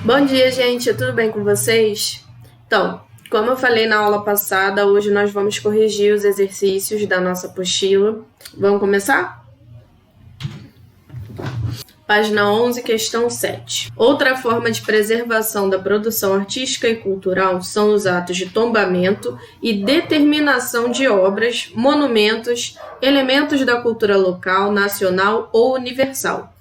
Bom dia, gente, tudo bem com vocês? Então, como eu falei na aula passada, hoje nós vamos corrigir os exercícios da nossa apostila. Vamos começar? Página 11, questão 7. Outra forma de preservação da produção artística e cultural são os atos de tombamento e determinação de obras, monumentos, elementos da cultura local, nacional ou universal.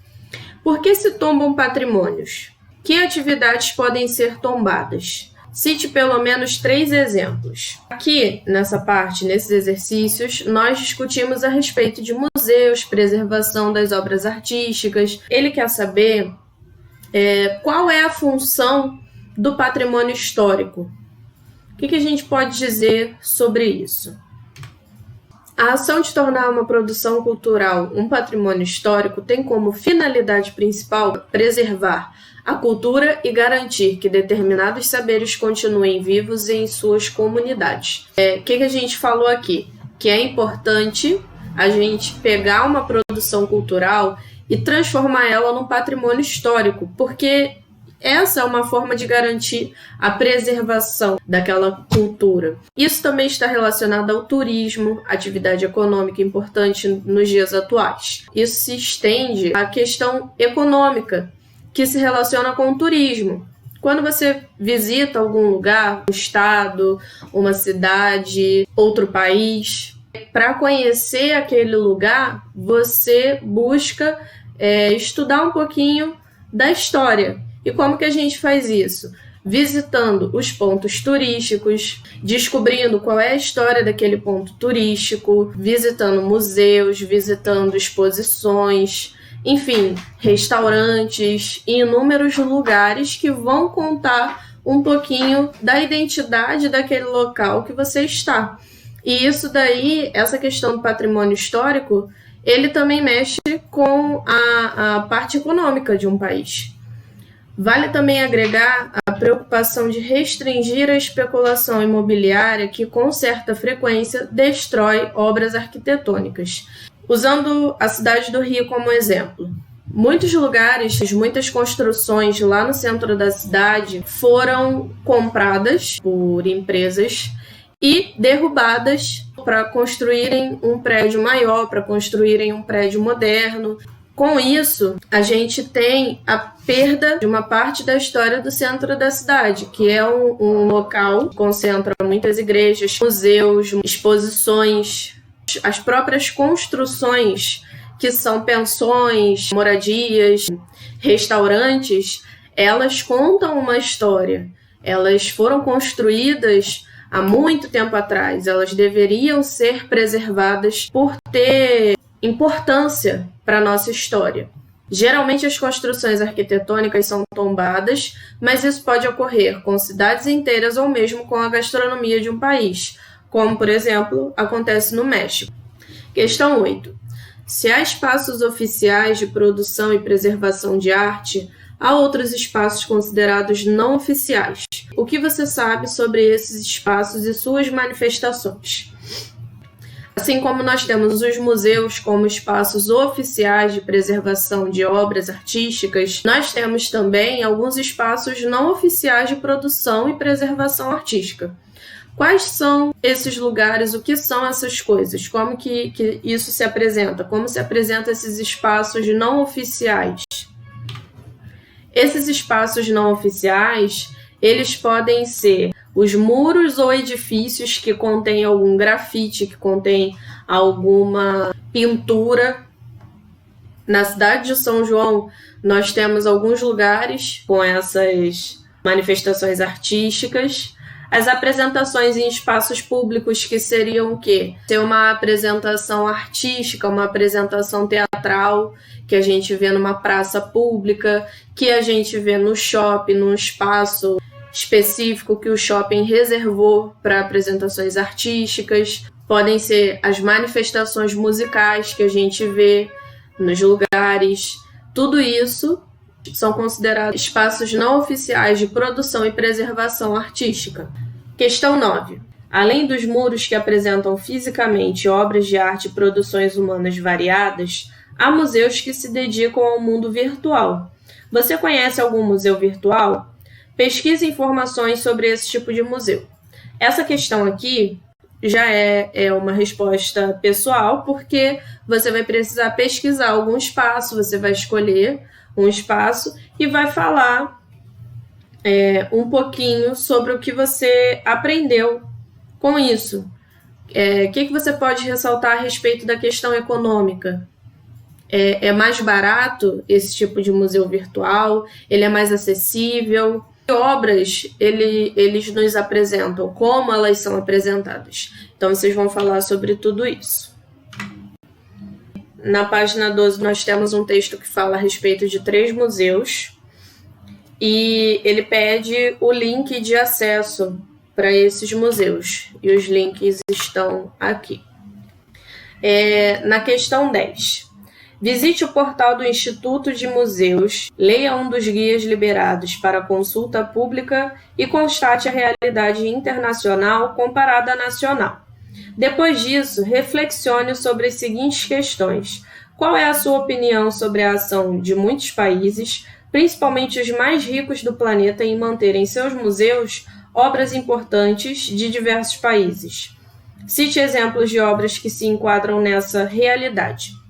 Por que se tombam patrimônios? Que atividades podem ser tombadas? Cite pelo menos 3 exemplos. Aqui, nessa parte, nesses exercícios, nós discutimos a respeito de museus, preservação das obras artísticas. Ele quer saber qual é a função do patrimônio histórico. O que a gente pode dizer sobre isso? A ação de tornar uma produção cultural um patrimônio histórico tem como finalidade principal preservar a cultura e garantir que determinados saberes continuem vivos em suas comunidades. O que a gente falou aqui? Que é importante a gente pegar uma produção cultural e transformar ela num patrimônio histórico, porque essa é uma forma de garantir a preservação daquela cultura. Isso também está relacionado ao turismo, atividade econômica importante nos dias atuais. Isso se estende à questão econômica, que se relaciona com o turismo. Quando você visita algum lugar, um estado, uma cidade, outro país, para conhecer aquele lugar, você busca estudar um pouquinho da história. E como que a gente faz isso? Visitando os pontos turísticos, descobrindo qual é a história daquele ponto turístico, visitando museus, visitando exposições, enfim, restaurantes e inúmeros lugares que vão contar um pouquinho da identidade daquele local que você está. E isso daí, essa questão do patrimônio histórico, ele também mexe com a parte econômica de um país. Vale também agregar a preocupação de restringir a especulação imobiliária que, com certa frequência, destrói obras arquitetônicas. Usando a cidade do Rio como exemplo, muitos lugares, muitas construções lá no centro da cidade foram compradas por empresas e derrubadas para construírem um prédio maior, para construírem um prédio moderno. Com isso, a gente tem a perda de uma parte da história do centro da cidade, que é um local que concentra muitas igrejas, museus, exposições, as próprias construções, que são pensões, moradias, restaurantes, elas contam uma história. Elas foram construídas há muito tempo atrás. Elas deveriam ser preservadas por ter importância para a nossa história. Geralmente as construções arquitetônicas são tombadas, mas isso pode ocorrer com cidades inteiras ou mesmo com a gastronomia de um país, como, por exemplo, acontece no México. Questão 8. Se há espaços oficiais de produção e preservação de arte, há outros espaços considerados não oficiais. O que você sabe sobre esses espaços e suas manifestações? Assim como nós temos os museus como espaços oficiais de preservação de obras artísticas, nós temos também alguns espaços não oficiais de produção e preservação artística. Quais são esses lugares? O que são essas coisas? Como que isso se apresenta? Como se apresentam esses espaços não oficiais? Esses espaços não oficiais, eles podem ser os muros ou edifícios que contêm algum grafite, que contém alguma pintura. Na cidade de São João, nós temos alguns lugares com essas manifestações artísticas. As apresentações em espaços públicos, que seriam o quê? Ser uma apresentação artística, uma apresentação teatral, que a gente vê numa praça pública, que a gente vê no shopping, num espaço específico que o shopping reservou para apresentações artísticas. Podem ser as manifestações musicais que a gente vê nos lugares. Tudo isso são considerados espaços não oficiais de produção e preservação artística. Questão 9. Além dos muros que apresentam fisicamente obras de arte e produções humanas variadas, há museus que se dedicam ao mundo virtual. Você conhece algum museu virtual? Pesquise informações sobre esse tipo de museu. Essa questão aqui já é uma resposta pessoal, porque você vai precisar pesquisar algum espaço, você vai escolher um espaço e vai falar um pouquinho sobre o que você aprendeu com isso. O que você pode ressaltar a respeito da questão econômica? É mais barato esse tipo de museu virtual? Ele é mais acessível? Que obras eles nos apresentam? Como elas são apresentadas? Então, vocês vão falar sobre tudo isso. Na página 12, nós temos um texto que fala a respeito de 3 museus e ele pede o link de acesso para esses museus. E os links estão aqui. Na questão 10. Visite o portal do Instituto de Museus, leia um dos guias liberados para consulta pública e constate a realidade internacional comparada à nacional. Depois disso, reflexione sobre as seguintes questões. Qual é a sua opinião sobre a ação de muitos países, principalmente os mais ricos do planeta, em manter em seus museus obras importantes de diversos países? Cite exemplos de obras que se enquadram nessa realidade.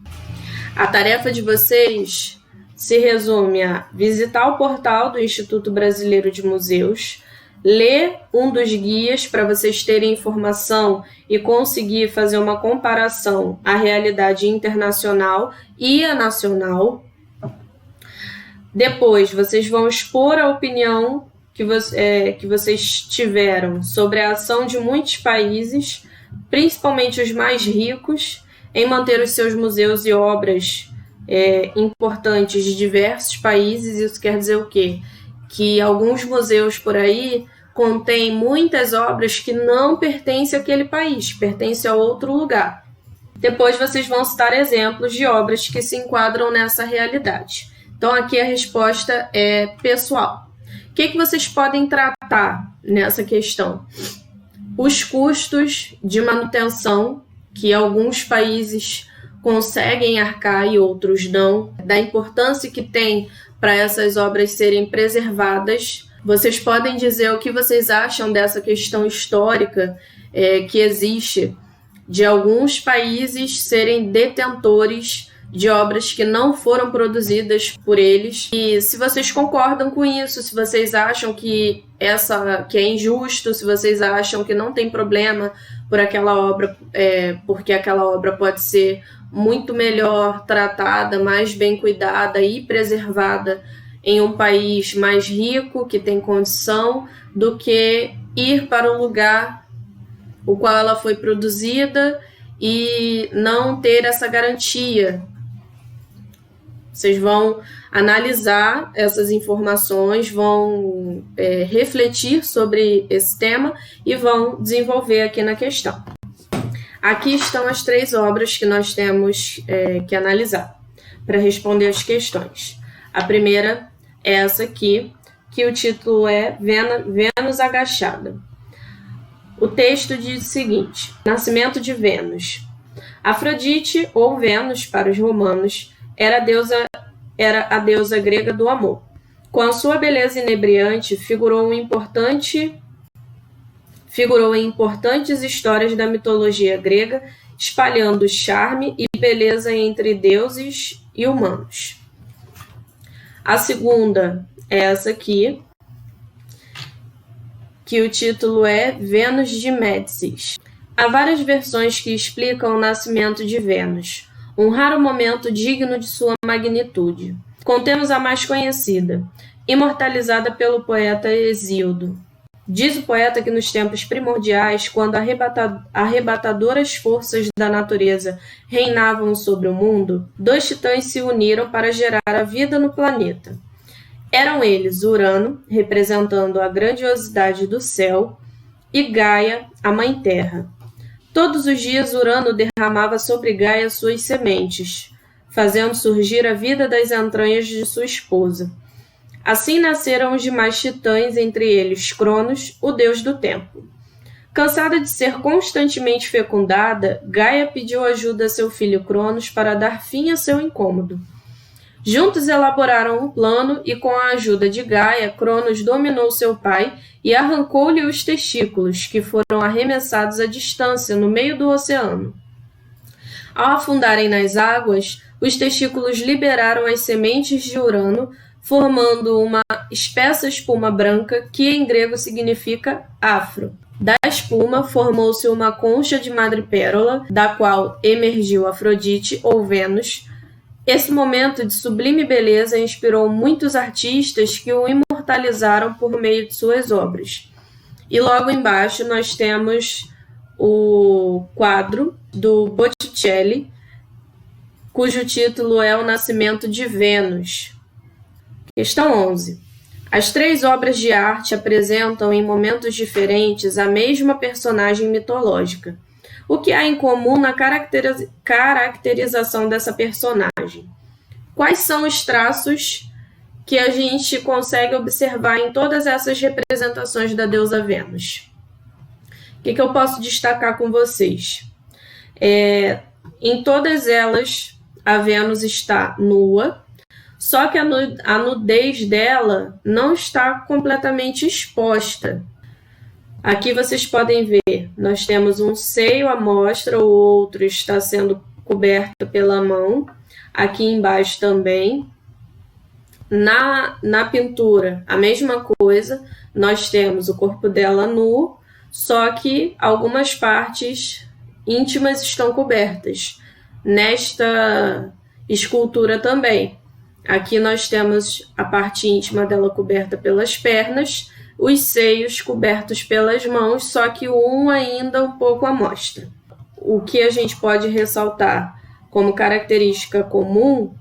A tarefa de vocês se resume a visitar o portal do Instituto Brasileiro de Museus, ler um dos guias para vocês terem informação e conseguir fazer uma comparação à realidade internacional e à nacional. Depois, vocês vão expor a opinião que vocês tiveram sobre a ação de muitos países, principalmente os mais ricos, em manter os seus museus e obras importantes de diversos países. Isso quer dizer o quê? Que alguns museus por aí contêm muitas obras que não pertencem àquele país, pertencem a outro lugar. Depois vocês vão citar exemplos de obras que se enquadram nessa realidade. Então aqui a resposta é pessoal. O que vocês podem tratar nessa questão? Os custos de manutenção que alguns países conseguem arcar e outros não, da importância que tem para essas obras serem preservadas. Vocês podem dizer o que vocês acham dessa questão histórica que existe de alguns países serem detentores de obras que não foram produzidas por eles. E se vocês concordam com isso, se vocês acham que é injusto, se vocês acham que não tem problema por aquela obra, porque aquela obra pode ser muito melhor tratada, mais bem cuidada e preservada em um país mais rico, que tem condição, do que ir para o lugar o qual ela foi produzida e não ter essa garantia. Vocês vão analisar essas informações, vão refletir sobre esse tema e vão desenvolver aqui na questão. Aqui estão as 3 obras que nós temos que analisar para responder as questões. A primeira é essa aqui, que o título é Vênus Agachada. O texto diz o seguinte: Nascimento de Vênus. Afrodite, ou Vênus para os romanos, era a deusa grega do amor. Com a sua beleza inebriante, figurou em importantes histórias da mitologia grega, espalhando charme e beleza entre deuses e humanos. A segunda é essa aqui, que o título é Vênus de Médicis. Há várias versões que explicam o nascimento de Vênus, um raro momento digno de sua magnitude. Contemos a mais conhecida, imortalizada pelo poeta Hesíodo. Diz o poeta que nos tempos primordiais, quando arrebatadoras forças da natureza reinavam sobre o mundo, 2 titãs se uniram para gerar a vida no planeta. Eram eles Urano, representando a grandiosidade do céu, e Gaia, a Mãe Terra. Todos os dias Urano derramava sobre Gaia suas sementes, fazendo surgir a vida das entranhas de sua esposa. Assim nasceram os demais titãs, entre eles Cronos, o deus do tempo. Cansada de ser constantemente fecundada, Gaia pediu ajuda a seu filho Cronos para dar fim a seu incômodo. Juntos elaboraram um plano e, com a ajuda de Gaia, Cronos dominou seu pai e arrancou-lhe os testículos, que foram arremessados à distância no meio do oceano. Ao afundarem nas águas, os testículos liberaram as sementes de Urano, formando uma espessa espuma branca, que em grego significa afro. Da espuma formou-se uma concha de madrepérola, da qual emergiu Afrodite ou Vênus. Esse momento de sublime beleza inspirou muitos artistas que o imortalizaram por meio de suas obras. E logo embaixo nós temos o quadro do Botticelli, cujo título é O Nascimento de Vênus. Questão 11. As três obras de arte apresentam em momentos diferentes a mesma personagem mitológica. O que há em comum na caracterização dessa personagem? Quais são os traços que a gente consegue observar em todas essas representações da deusa Vênus? O que eu posso destacar com vocês? Em todas elas, a Vênus está nua, só que a nudez dela não está completamente exposta. Aqui vocês podem ver, nós temos um seio à mostra, o outro está sendo coberto pela mão. Aqui embaixo também. Na pintura, a mesma coisa, nós temos o corpo dela nu, só que algumas partes íntimas estão cobertas. Nesta escultura também. Aqui nós temos a parte íntima dela coberta pelas pernas, os seios cobertos pelas mãos, só que um ainda um pouco à mostra. O que a gente pode ressaltar como característica comum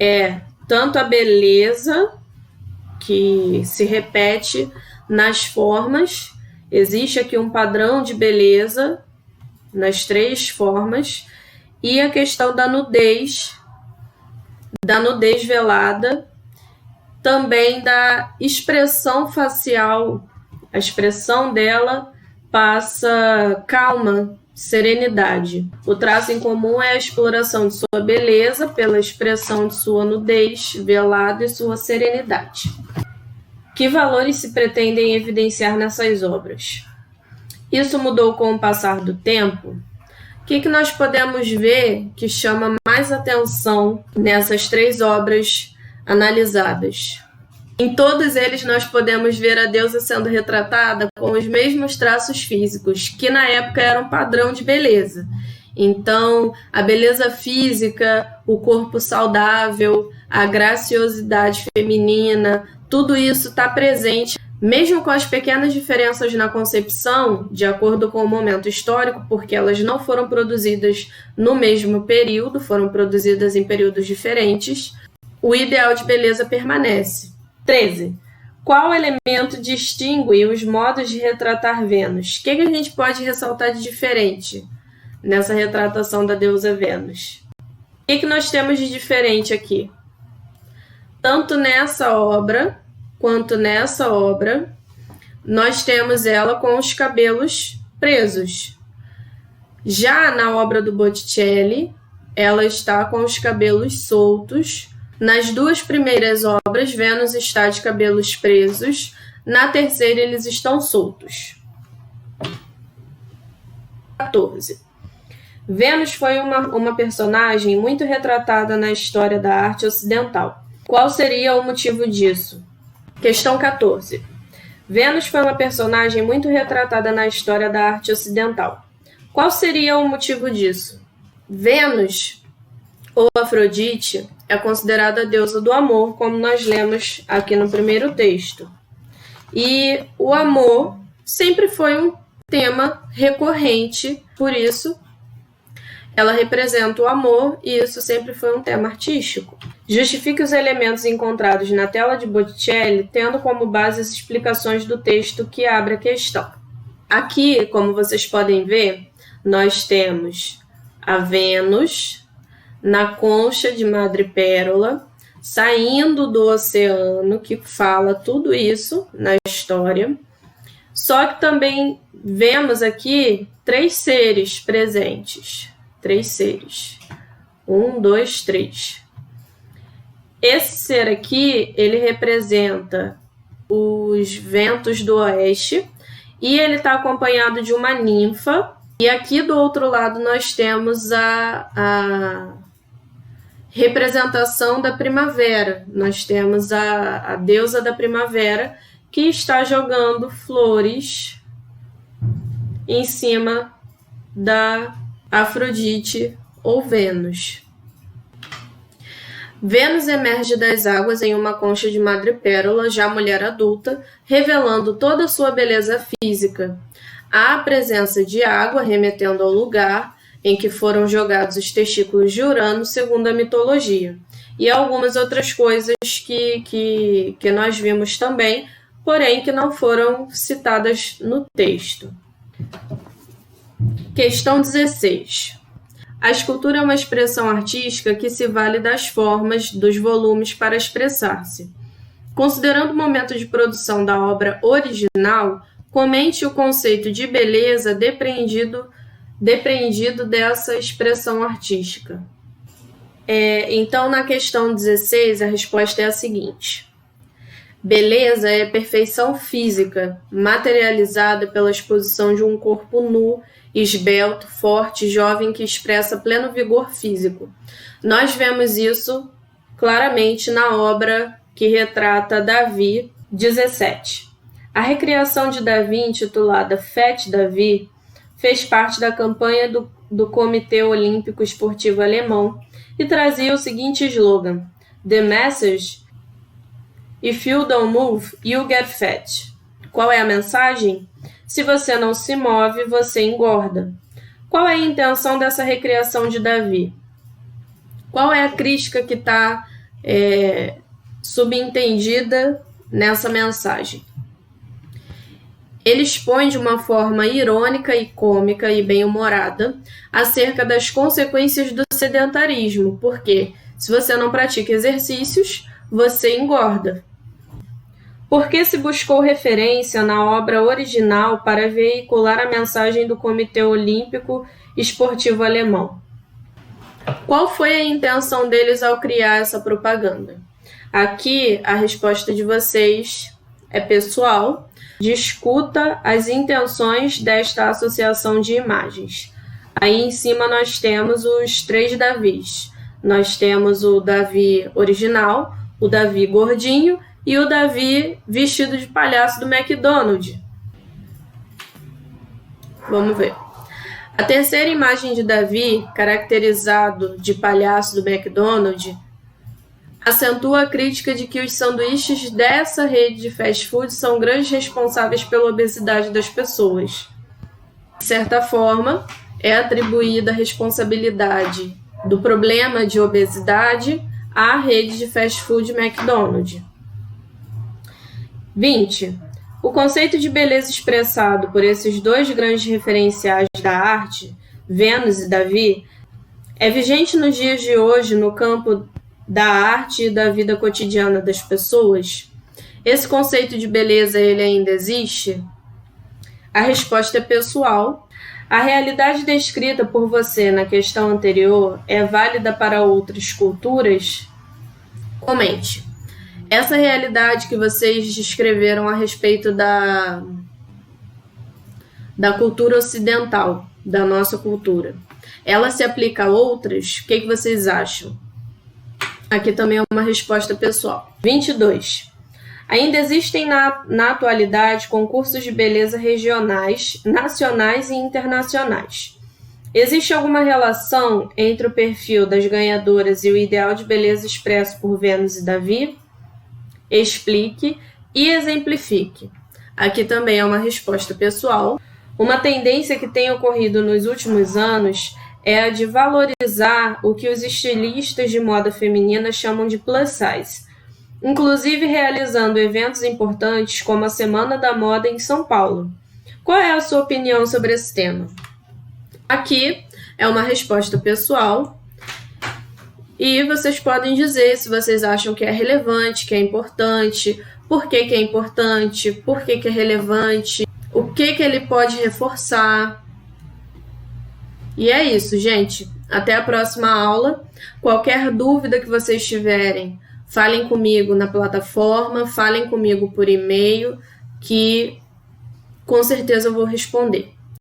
é tanto a beleza, que se repete nas formas. Existe aqui um padrão de beleza nas três formas, e a questão da nudez velada, também da expressão facial. A expressão dela passa calma, serenidade. O traço em comum é a exploração de sua beleza pela expressão de sua nudez velada e sua serenidade. Que valores se pretendem evidenciar nessas obras? Isso mudou com o passar do tempo? O que nós podemos ver que chama mais atenção nessas três obras analisadas? Em todos eles nós podemos ver a deusa sendo retratada com os mesmos traços físicos, que na época eram padrão de beleza. Então, a beleza física, o corpo saudável, a graciosidade feminina, tudo isso está presente, mesmo com as pequenas diferenças na concepção, de acordo com o momento histórico, porque elas não foram produzidas no mesmo período, foram produzidas em períodos diferentes, o ideal de beleza permanece. 13. Qual elemento distingue os modos de retratar Vênus? O que a gente pode ressaltar de diferente nessa retratação da deusa Vênus? O que nós temos de diferente aqui? Tanto nessa obra quanto nessa obra, nós temos ela com os cabelos presos. Já na obra do Botticelli, ela está com os cabelos soltos. Nas duas primeiras obras, Vênus está de cabelos presos. Na terceira, eles estão soltos. 14. Vênus foi uma personagem muito retratada na história da arte ocidental. Qual seria o motivo disso? Questão 14. Vênus foi uma personagem muito retratada na história da arte ocidental. Qual seria o motivo disso? Vênus, ou Afrodite, é considerada a deusa do amor, como nós lemos aqui no primeiro texto. E o amor sempre foi um tema recorrente, por isso ela representa o amor e isso sempre foi um tema artístico. Justifique os elementos encontrados na tela de Botticelli, tendo como base as explicações do texto que abre a questão. Aqui, como vocês podem ver, nós temos a Vênus na concha de madrepérola, saindo do oceano, que fala tudo isso na história. Só que também vemos aqui três seres presentes. 3 seres. 1, 2, 3. Esse ser aqui, ele representa os ventos do oeste e ele está acompanhado de uma ninfa. E aqui do outro lado nós temos a representação da primavera. Nós temos a deusa da primavera que está jogando flores em cima da Afrodite ou Vênus. Vênus emerge das águas em uma concha de madrepérola, já mulher adulta, revelando toda a sua beleza física. Há a presença de água, remetendo ao lugar em que foram jogados os testículos de Urano, segundo a mitologia. E algumas outras coisas que nós vimos também, porém que não foram citadas no texto. Questão 16. A escultura é uma expressão artística que se vale das formas, dos volumes para expressar-se. Considerando o momento de produção da obra original, comente o conceito de beleza depreendido dessa expressão artística. Então, na questão 16, a resposta é a seguinte. Beleza é perfeição física, materializada pela exposição de um corpo nu, esbelto, forte, jovem, que expressa pleno vigor físico. Nós vemos isso claramente na obra que retrata Davi 17. A recriação de Davi, intitulada Fête Davi, fez parte da campanha do Comitê Olímpico Esportivo Alemão e trazia o seguinte slogan: The message: If you don't move, you get fat. Qual é a mensagem? Se você não se move, você engorda. Qual é a intenção dessa recriação de Davi? Qual é a crítica que está subentendida nessa mensagem? Ele expõe de uma forma irônica e cômica e bem-humorada acerca das consequências do sedentarismo, porque se você não pratica exercícios, você engorda. Por que se buscou referência na obra original para veicular a mensagem do Comitê Olímpico Esportivo Alemão? Qual foi a intenção deles ao criar essa propaganda? Aqui, a resposta de vocês é pessoal. Discuta as intenções desta associação de imagens. Aí em cima nós temos os 3 Davis. Nós temos o Davi original, o Davi gordinho e o Davi vestido de palhaço do McDonald's. Vamos ver. A terceira imagem de Davi, caracterizado de palhaço do McDonald's, acentua a crítica de que os sanduíches dessa rede de fast food são grandes responsáveis pela obesidade das pessoas. De certa forma, é atribuída a responsabilidade do problema de obesidade à rede de fast food McDonald's. 20. O conceito de beleza expressado por esses 2 grandes referenciais da arte, Vênus e Davi, é vigente nos dias de hoje no campo da arte e da vida cotidiana das pessoas? Esse conceito de beleza, ele ainda existe? A resposta é pessoal. A realidade descrita por você na questão anterior é válida para outras culturas? Comente. Essa realidade que vocês descreveram a respeito da cultura ocidental, da nossa cultura, ela se aplica a outras? O que vocês acham? Aqui também é uma resposta pessoal. 22. Ainda existem na atualidade concursos de beleza regionais, nacionais e internacionais. Existe alguma relação entre o perfil das ganhadoras e o ideal de beleza expresso por Vênus e Davi? Explique e exemplifique. Aqui também é uma resposta pessoal. Uma tendência que tem ocorrido nos últimos anos é a de valorizar o que os estilistas de moda feminina chamam de plus size, inclusive realizando eventos importantes como a Semana da Moda em São Paulo. Qual é a sua opinião sobre esse tema? Aqui é uma resposta pessoal. E vocês podem dizer se vocês acham que é relevante, que é importante, por que é importante, por que é relevante, o que ele pode reforçar. E é isso, gente. Até a próxima aula. Qualquer dúvida que vocês tiverem, falem comigo na plataforma, falem comigo por e-mail, que com certeza eu vou responder.